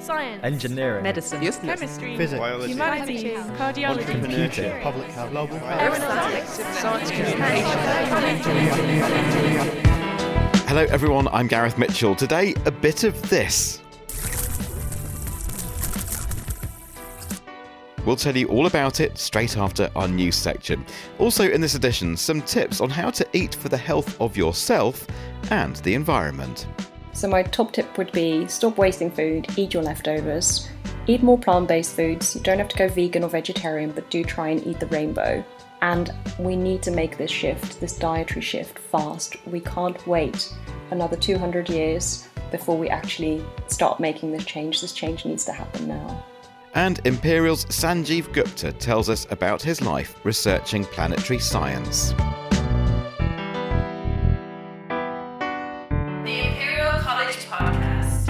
science, engineering, medicine, chemistry, physics, biology, humanities, cardiology, computing, public health, global science communication. Hello everyone, I'm Gareth Mitchell. Today, a bit of this. We'll tell you all about it straight after our news section. Also in this edition, some tips on how to eat for the health of yourself and the environment. So my top tip would be stop wasting food, eat your leftovers, eat more plant-based foods. You don't have to go vegan or vegetarian, but do try and eat the rainbow. And we need to make this shift, this dietary shift, fast. We can't wait another 200 years before we actually start making this change. This change needs to happen now. And Imperial's Sanjeev Gupta tells us about his life researching planetary science. The Imperial College Podcast.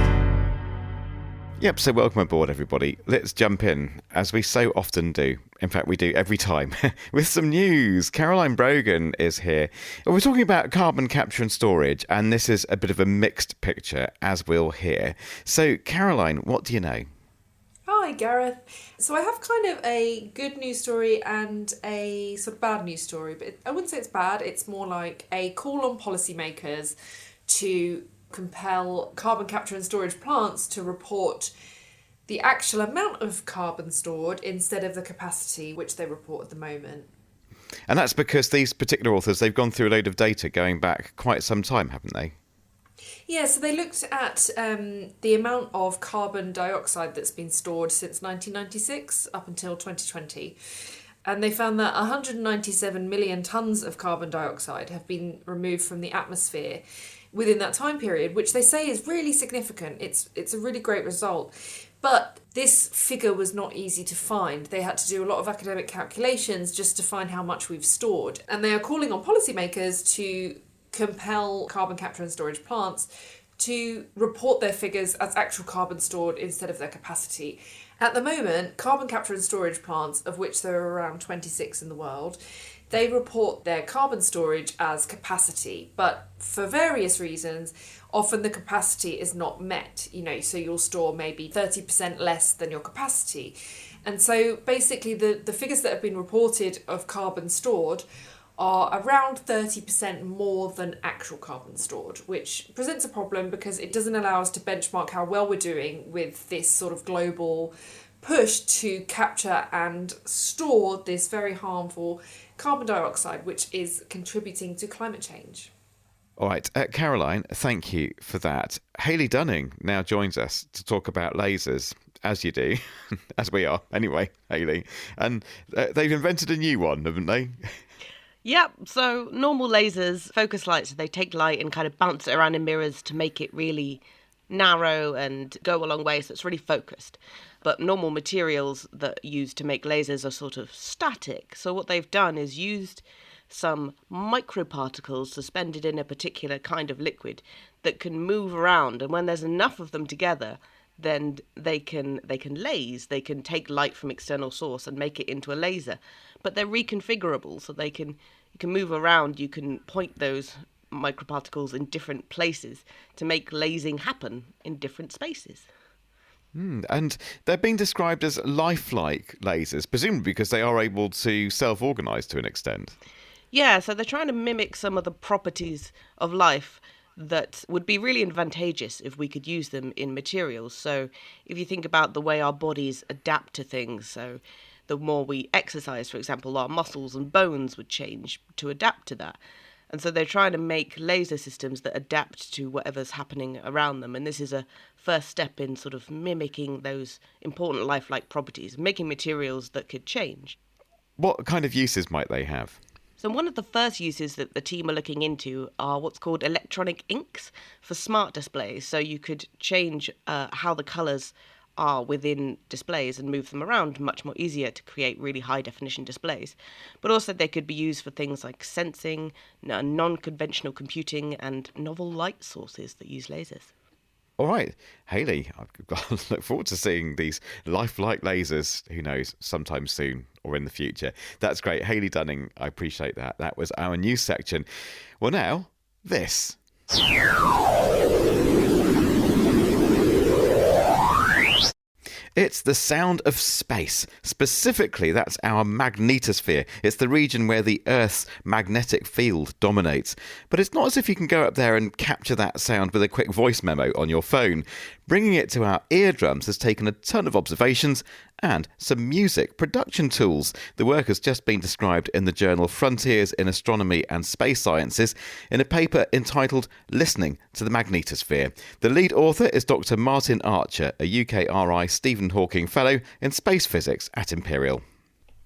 Yep, so welcome aboard everybody. Let's jump in, as we so often do. In fact, we do every time, with some news. Caroline Brogan is here. We're talking about carbon capture and storage, and this is a bit of a mixed picture, as we'll hear. So, Caroline, what do you know? Hi Gareth. So I have kind of a good news story and a sort of bad news story, but I wouldn't say it's bad, it's more like a call on policymakers to compel carbon capture and storage plants to report the actual amount of carbon stored instead of the capacity which they report at the moment. And that's because these particular authors, they've gone through a load of data going back quite some time, haven't they? Yeah, so they looked at the amount of carbon dioxide that's been stored since 1996 up until 2020. And they found that 197 million tonnes of carbon dioxide have been removed from the atmosphere within that time period, which they say is really significant. It's a really great result. But this figure was not easy to find. They had to do a lot of academic calculations just to find how much we've stored. And they are calling on policymakers to compel carbon capture and storage plants to report their figures as actual carbon stored instead of their capacity. At the moment, carbon capture and storage plants, of which there are around 26 in the world, they report their carbon storage as capacity, but for various reasons, often the capacity is not met, so you'll store maybe 30% less than your capacity. And so basically the figures that have been reported of carbon stored are around 30% more than actual carbon stored, which presents a problem because it doesn't allow us to benchmark how well we're doing with this sort of global push to capture and store this very harmful carbon dioxide, which is contributing to climate change. All right, Caroline, thank you for that. Hayley Dunning now joins us to talk about lasers, as you do, as we are anyway, Hayley. And they've invented a new one, haven't they? Yep, so normal lasers, focus lights, they take light and kind of bounce it around in mirrors to make it really narrow and go a long way, so it's really focused. But normal materials that are used to make lasers are sort of static. So what they've done is used some microparticles suspended in a particular kind of liquid that can move around, and when there's enough of them together, then they can laze. They can take light from external source and make it into a laser. But they're reconfigurable, so you can move around. You can point those microparticles in different places to make lasing happen in different spaces. And they're being described as lifelike lasers, presumably because they are able to self-organise to an extent. Yeah, so they're trying to mimic some of the properties of life that would be really advantageous if we could use them in materials. So if you think about the way our bodies adapt to things, so the more we exercise, for example, our muscles and bones would change to adapt to that. And so they're trying to make laser systems that adapt to whatever's happening around them. And this is a first step in sort of mimicking those important lifelike properties, making materials that could change. What kind of uses might they have? So one of the first uses that the team are looking into are what's called electronic inks for smart displays. So you could change how the colours are within displays and move them around much more easier to create really high definition displays. But also they could be used for things like sensing, non-conventional computing and novel light sources that use lasers. All right, Hayley, I look forward to seeing these lifelike lasers, who knows, sometime soon or in the future. That's great. Hayley Dunning, I appreciate that. That was our news section. Well, now, this. It's the sound of space. Specifically, that's our magnetosphere. It's the region where the Earth's magnetic field dominates. But it's not as if you can go up there and capture that sound with a quick voice memo on your phone. Bringing it to our eardrums has taken a ton of observations and some music production tools. The work has just been described in the journal Frontiers in Astronomy and Space Sciences in a paper entitled Listening to the Magnetosphere. The lead author is Dr. Martin Archer, a UKRI Stephen Hawking Fellow in Space Physics at Imperial.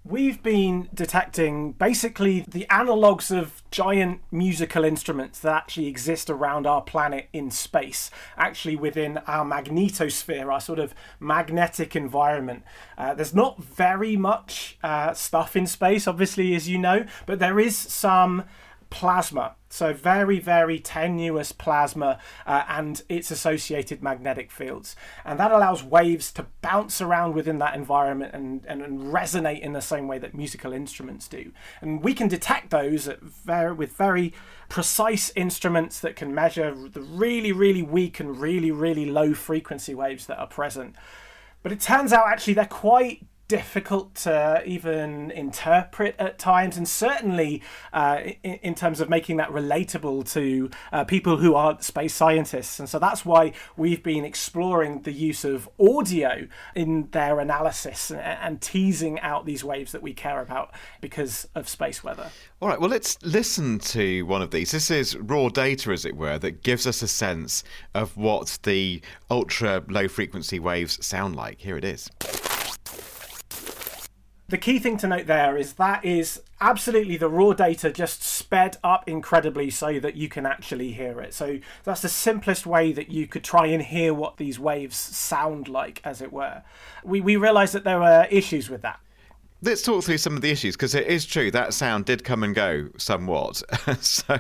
We've been detecting basically the analogues of giant musical instruments that actually exist around our planet in space, actually within our magnetosphere, our sort of magnetic environment. There's not very much stuff in space, obviously, as you know, but there is some plasma. So very, very tenuous plasma and its associated magnetic fields. And that allows waves to bounce around within that environment and resonate in the same way that musical instruments do. And we can detect those with very precise instruments that can measure the really, really weak and really, really low frequency waves that are present. But it turns out actually they're quite difficult to even interpret at times, and certainly in terms of making that relatable to people who aren't space scientists. And so that's why we've been exploring the use of audio in their analysis and teasing out these waves that we care about because of space weather. All right, well, let's listen to one of these. This is raw data, as it were, that gives us a sense of what the ultra low frequency waves sound like. Here it is. The key thing to note there is that is absolutely the raw data just sped up incredibly so that you can actually hear it. So that's the simplest way that you could try and hear what these waves sound like, as it were. We realised that there were issues with that. Let's talk through some of the issues, because it is true that sound did come and go somewhat. So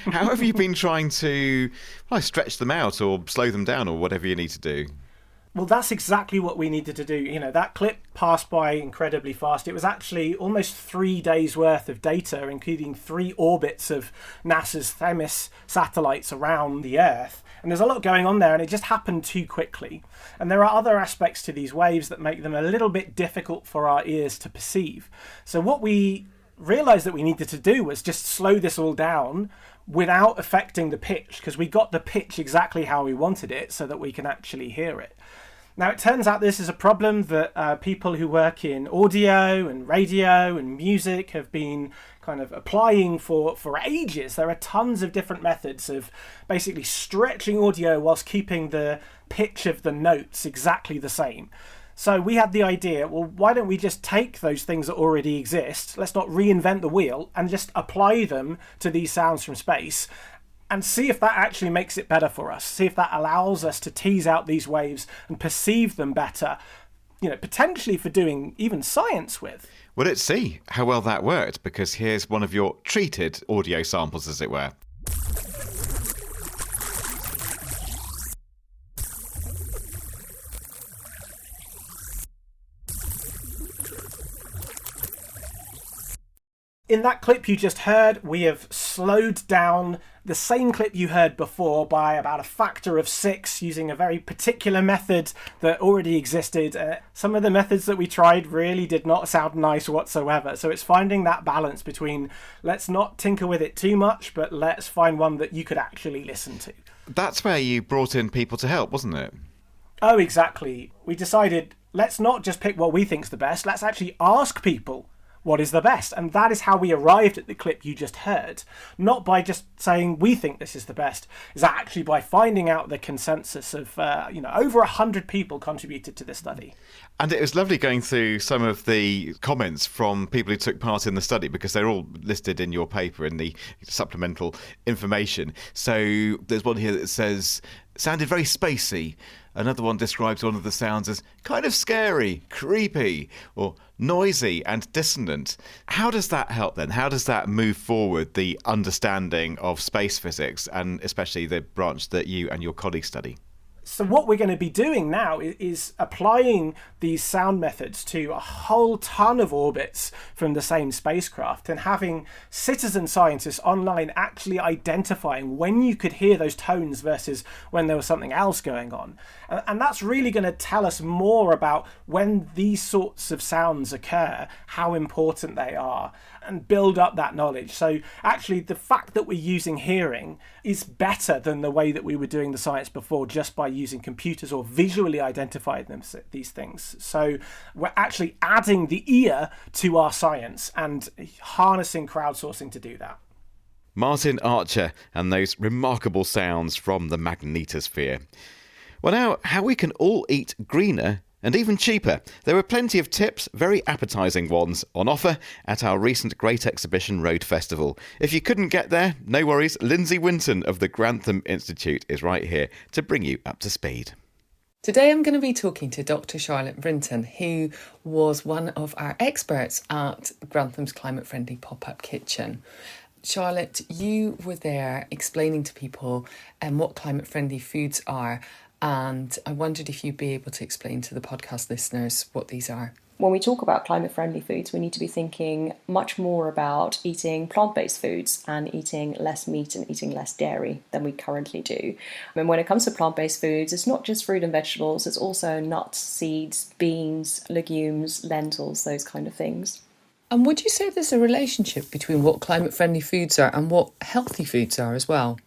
how have you been trying to stretch them out or slow them down or whatever you need to do? Well, that's exactly what we needed to do. You know, that clip passed by incredibly fast. It was actually almost 3 days worth of data, including 3 orbits of NASA's Themis satellites around the Earth. And there's a lot going on there, and it just happened too quickly. And there are other aspects to these waves that make them a little bit difficult for our ears to perceive. So what we realised that we needed to do was just slow this all down without affecting the pitch, because we got the pitch exactly how we wanted it so that we can actually hear it. Now, it turns out this is a problem that people who work in audio and radio and music have been kind of applying for ages. There are tons of different methods of basically stretching audio whilst keeping the pitch of the notes exactly the same. So we had the idea, well, why don't we just take those things that already exist, let's not reinvent the wheel, and just apply them to these sounds from space and see if that actually makes it better for us, see if that allows us to tease out these waves and perceive them better, potentially for doing even science with. Well, let's see how well that worked, because here's one of your treated audio samples, as it were. In that clip you just heard, we have slowed down the same clip you heard before by about a factor of 6 using a very particular method that already existed. Some of the methods that we tried really did not sound nice whatsoever. So it's finding that balance between let's not tinker with it too much, but let's find one that you could actually listen to. That's where you brought in people to help, wasn't it? Oh, exactly. We decided let's not just pick what we think's the best, let's actually ask people what is the best. And that is how we arrived at the clip you just heard. Not by just saying we think this is the best, is actually by finding out the consensus of, over 100 people contributed to this study. And it was lovely going through some of the comments from people who took part in the study, because they're all listed in your paper in the supplemental information. So there's one here that says, sounded very spacey. Another one describes one of the sounds as kind of scary, creepy, or noisy and dissonant. How does that help then? How does that move forward the understanding of space physics, and especially the branch that you and your colleagues study? So what we're going to be doing now is applying these sound methods to a whole ton of orbits from the same spacecraft, and having citizen scientists online actually identifying when you could hear those tones versus when there was something else going on. And that's really going to tell us more about when these sorts of sounds occur, how important they are, and build up that knowledge. So actually the fact that we're using hearing is better than the way that we were doing the science before, just by using computers or visually identifying these things. So we're actually adding the ear to our science and harnessing crowdsourcing to do that. Martin Archer and those remarkable sounds from the magnetosphere. Well, now, how we can all eat greener and even cheaper. There were plenty of tips, very appetising ones, on offer at our recent Great Exhibition Road Festival. If you couldn't get there, no worries. Lindsay Winton of the Grantham Institute is right here to bring you up to speed. Today I'm going to be talking to Dr. Charlotte Vrinten, who was one of our experts at Grantham's Climate Friendly Pop-Up Kitchen. Charlotte, you were there explaining to people what climate friendly foods are, and I wondered if you'd be able to explain to the podcast listeners what these are. When we talk about climate-friendly foods, we need to be thinking much more about eating plant-based foods and eating less meat and eating less dairy than we currently do. And when it comes to plant-based foods, it's not just fruit and vegetables, it's also nuts, seeds, beans, legumes, lentils, those kind of things. And would you say there's a relationship between what climate-friendly foods are and what healthy foods are as well?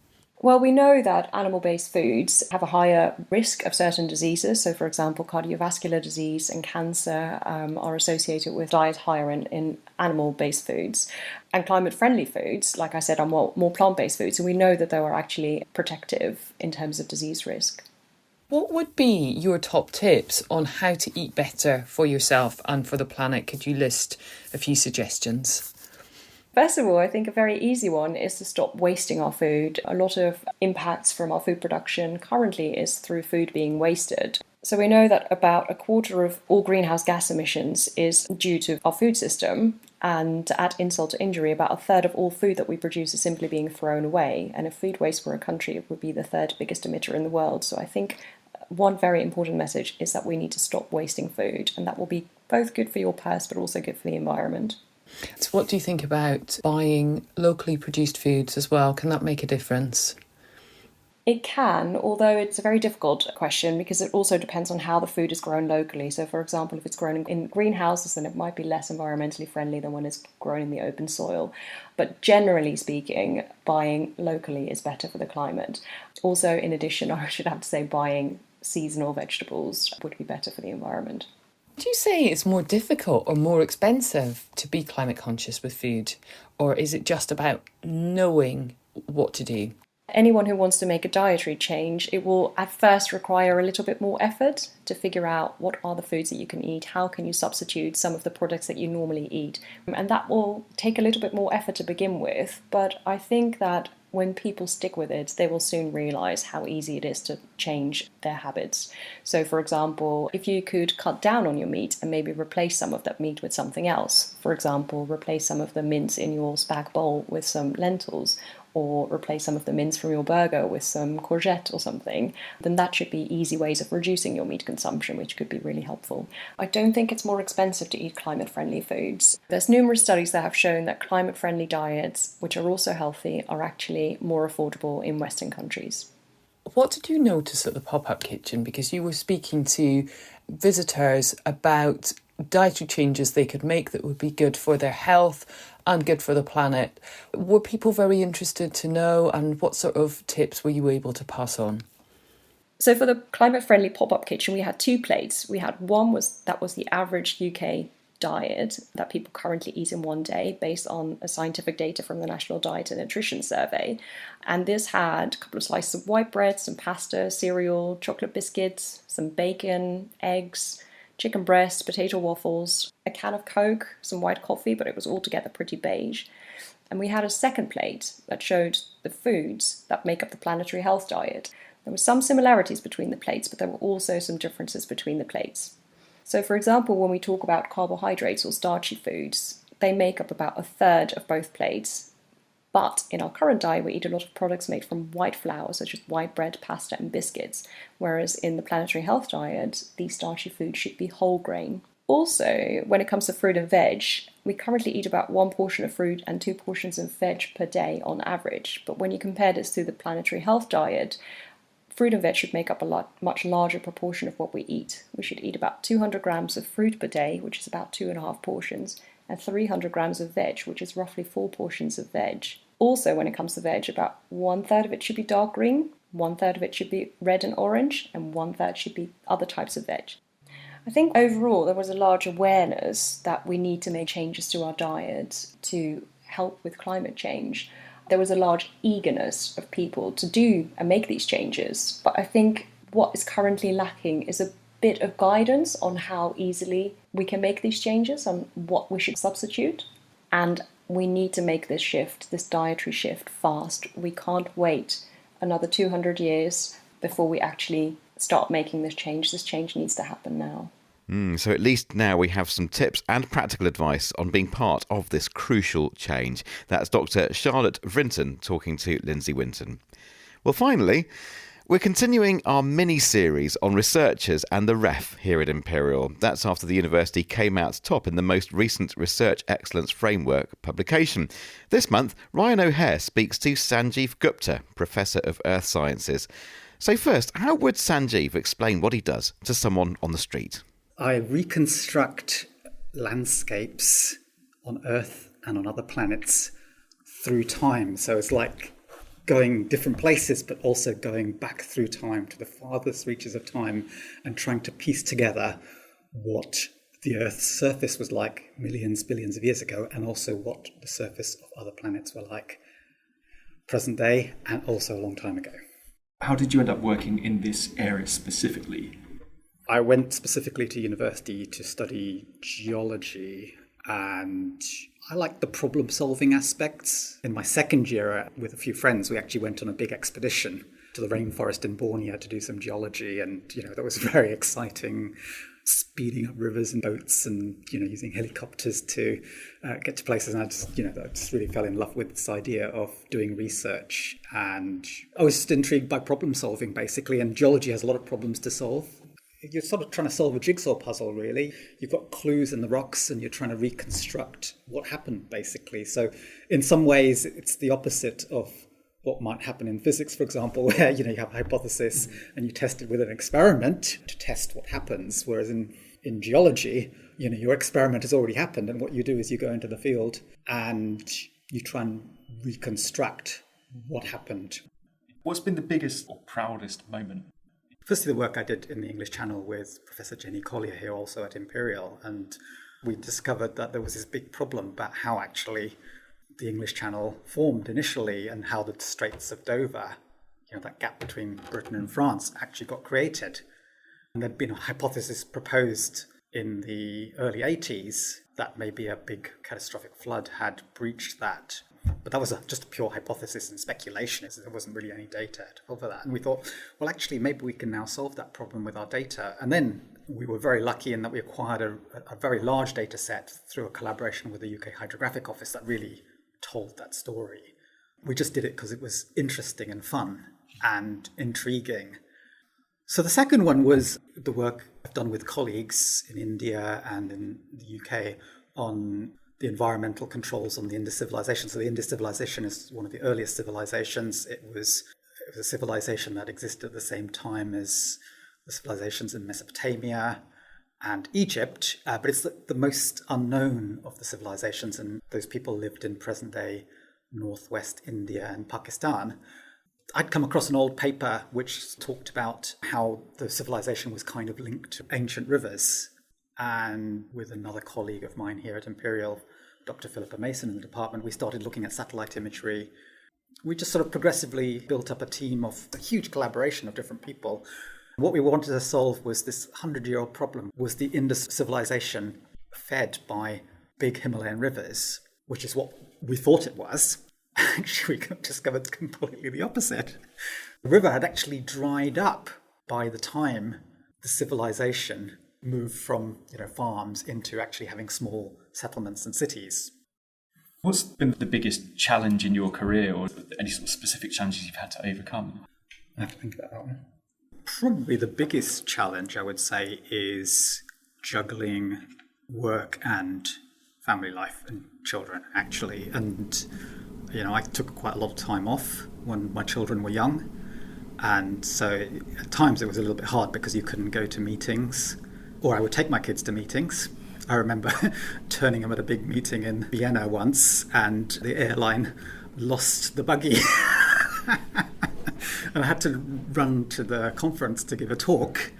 Well, we know that animal-based foods have a higher risk of certain diseases. So, for example, cardiovascular disease and cancer are associated with diet higher in animal-based foods. And climate-friendly foods, like I said, are more plant-based foods. And we know that they are actually protective in terms of disease risk. What would be your top tips on how to eat better for yourself and for the planet? Could you list a few suggestions? First of all, I think a very easy one is to stop wasting our food. A lot of impacts from our food production currently is through food being wasted. So we know that about a quarter of all greenhouse gas emissions is due to our food system. And to add insult to injury, about a third of all food that we produce is simply being thrown away. And if food waste were a country, it would be the third biggest emitter in the world. So I think one very important message is that we need to stop wasting food. And that will be both good for your purse, but also good for the environment. So what do you think about buying locally produced foods as well? Can that make a difference? It can, although it's a very difficult question because it also depends on how the food is grown locally. So, for example, if it's grown in greenhouses, then it might be less environmentally friendly than when it's grown in the open soil. But generally speaking, buying locally is better for the climate. Also, in addition, I should have to say buying seasonal vegetables would be better for the environment. Do you say it's more difficult or more expensive to be climate conscious with food? Or is it just about knowing what to do? Anyone who wants to make a dietary change, it will at first require a little bit more effort to figure out what are the foods that you can eat, how can you substitute some of the products that you normally eat. And that will take a little bit more effort to begin with, but I think that when people stick with it, they will soon realise how easy it is to change their habits. So, for example, if you could cut down on your meat and maybe replace some of that meat with something else, for example, replace some of the mince in your spag bowl with some lentils, or replace some of the mince from your burger with some courgette or something, then that should be easy ways of reducing your meat consumption, which could be really helpful. I don't think it's more expensive to eat climate-friendly foods. There's numerous studies that have shown that climate-friendly diets, which are also healthy, are actually more affordable in Western countries. What did you notice at the pop-up kitchen? Because you were speaking to visitors about dietary changes they could make that would be good for their health and good for the planet. Were people very interested to know, and what sort of tips were you able to pass on? So for the climate-friendly pop-up kitchen, we had two plates. We had one that was the average UK diet that people currently eat in one day based on scientific data from the National Diet and Nutrition Survey. And this had a couple of slices of white bread, some pasta, cereal, chocolate biscuits, some bacon, eggs, chicken breast, potato waffles, a can of Coke, some white coffee, but it was altogether pretty beige. And we had a second plate that showed the foods that make up the planetary health diet. There were some similarities between the plates, but there were also some differences between the plates. So, for example, when we talk about carbohydrates or starchy foods, they make up about a third of both plates. But in our current diet, we eat a lot of products made from white flour, such as white bread, pasta, and biscuits, whereas in the planetary health diet, these starchy foods should be whole grain. Also, when it comes to fruit and veg, we currently eat about 1 portion of fruit and 2 portions of veg per day on average. But when you compare this to the planetary health diet, fruit and veg should make up a much larger proportion of what we eat. We should eat about 200 grams of fruit per day, which is about 2.5 portions, and 300 grams of veg, which is roughly 4 portions of veg. Also, when it comes to veg, about 1/3 of it should be dark green, 1/3 of it should be red and orange, and 1/3 should be other types of veg. I think overall there was a large awareness that we need to make changes to our diet to help with climate change. There was a large eagerness of people to do and make these changes, but I think what is currently lacking is a bit of guidance on how easily we can make these changes and what we should substitute. And we need to make this shift, this dietary shift, fast. We can't wait another 200 years before we actually start making this change. This change needs to happen now. So at least now we have some tips and practical advice on being part of this crucial change. That's Dr. Charlotte Vrinten talking to Lindsay Winton. Well, finally, we're continuing our mini-series on researchers and the REF here at Imperial. That's after the university came out top in the most recent Research Excellence Framework publication. This month, Ryan O'Hare speaks to Sanjeev Gupta, Professor of Earth Sciences. So first, how would Sanjeev explain what he does to someone on the street? I reconstruct landscapes on Earth and on other planets through time. So it's like going different places, but also going back through time to the farthest reaches of time and trying to piece together what the Earth's surface was like millions, billions of years ago, and also what the surface of other planets were like present day and also a long time ago. How did you end up working in this area specifically? I went specifically to university to study geology, and I liked the problem-solving aspects. In my second year, with a few friends, we actually went on a big expedition to the rainforest in Borneo to do some geology, and that was very exciting. Speeding up rivers and boats, and using helicopters to get to places. And I just really fell in love with this idea of doing research, and I was just intrigued by problem-solving basically. And geology has a lot of problems to solve. You're sort of trying to solve a jigsaw puzzle, really. You've got clues in the rocks and you're trying to reconstruct what happened, basically. So in some ways, it's the opposite of what might happen in physics, for example, where you have a hypothesis and you test it with an experiment to test what happens. Whereas in geology, your experiment has already happened, and what you do is you go into the field and you try and reconstruct what happened. What's been the biggest or proudest moment? Firstly, the work I did in the English Channel with Professor Jenny Collier here also at Imperial, and we discovered that there was this big problem about how actually the English Channel formed initially and how the Straits of Dover, that gap between Britain and France, actually got created. And there'd been a hypothesis proposed in the early 80s that maybe a big catastrophic flood had breached that. But that was just a pure hypothesis and speculation. There wasn't really any data to cover that. And we thought, well, actually, maybe we can now solve that problem with our data. And then we were very lucky in that we acquired a very large data set through a collaboration with the UK Hydrographic Office that really told that story. We just did it because it was interesting and fun and intriguing. So the second one was the work I've done with colleagues in India and in the UK on the environmental controls on the Indus civilization. So the Indus civilization is one of the earliest civilizations. It was a civilization that existed at the same time as the civilizations in Mesopotamia and Egypt, but it's the most unknown of the civilizations, and those people lived in present-day northwest India and Pakistan. I'd come across an old paper which talked about how the civilization was kind of linked to ancient rivers. And with another colleague of mine here at Imperial, Dr. Philippa Mason in the department, we started looking at satellite imagery. We just sort of progressively built up a team of a huge collaboration of different people. What we wanted to solve was this 100-year-old problem. Was the Indus civilization fed by big Himalayan rivers, which is what we thought it was. Actually, we discovered completely the opposite. The river had actually dried up by the time the civilization moved from farms into actually having small settlements and cities. What's been the biggest challenge in your career, or any sort of specific challenges you've had to overcome? I have to think about that one. Probably the biggest challenge, I would say, is juggling work and family life and children, actually. And, I took quite a lot of time off when my children were young. And so at times it was a little bit hard because you couldn't go to meetings, or I would take my kids to meetings. I remember turning them at a big meeting in Vienna once, and the airline lost the buggy. And I had to run to the conference to give a talk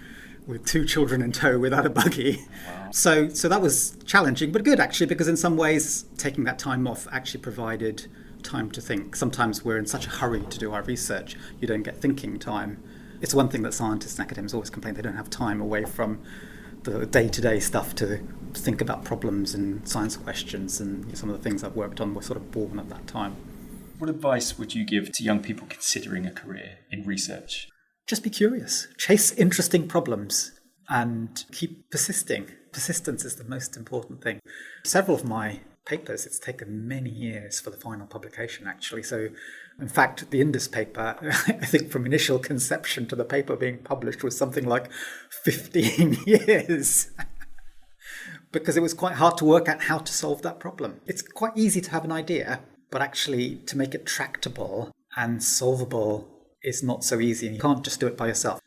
with 2 children in tow without a buggy. Wow. So that was challenging, but good actually, because in some ways taking that time off actually provided time to think. Sometimes we're in such a hurry to do our research, you don't get thinking time. It's one thing that scientists and academics always complain, they don't have time away from the day-to-day stuff to think about problems and science questions, and some of the things I've worked on were sort of born at that time. What advice would you give to young people considering a career in research? Just be curious, chase interesting problems, and keep persisting. Persistence is the most important thing. Several of my papers, it's taken many years for the final publication, actually. So, in fact, the Indus paper, I think from initial conception to the paper being published was something like 15 years. Because it was quite hard to work out how to solve that problem. It's quite easy to have an idea, but actually to make it tractable and solvable is not so easy. You can't just do it by yourself.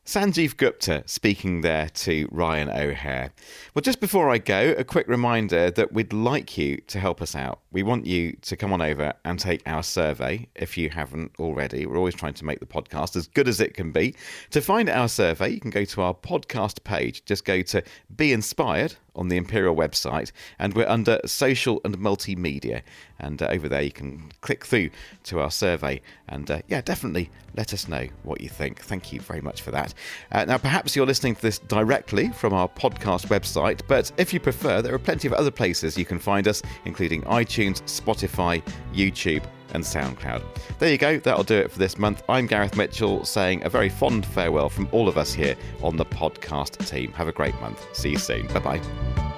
Sanjeev Gupta speaking there to Ryan O'Hare. Well, just before I go, a quick reminder that we'd like you to help us out. We want you to come on over and take our survey if you haven't already. We're always trying to make the podcast as good as it can be. To find our survey, you can go to our podcast page. Just go to Be Inspired on the Imperial website, and we're under Social and Multimedia. And over there you can click through to our survey and definitely let us know what you think. Thank you very much for that. Now, perhaps you're listening to this directly from our podcast website, but if you prefer, there are plenty of other places you can find us, including iTunes, Spotify, YouTube and SoundCloud. There you go, that'll do it for this month. I'm Gareth Mitchell saying a very fond farewell from all of us here on the podcast team. Have a great month. See you soon. Bye-bye.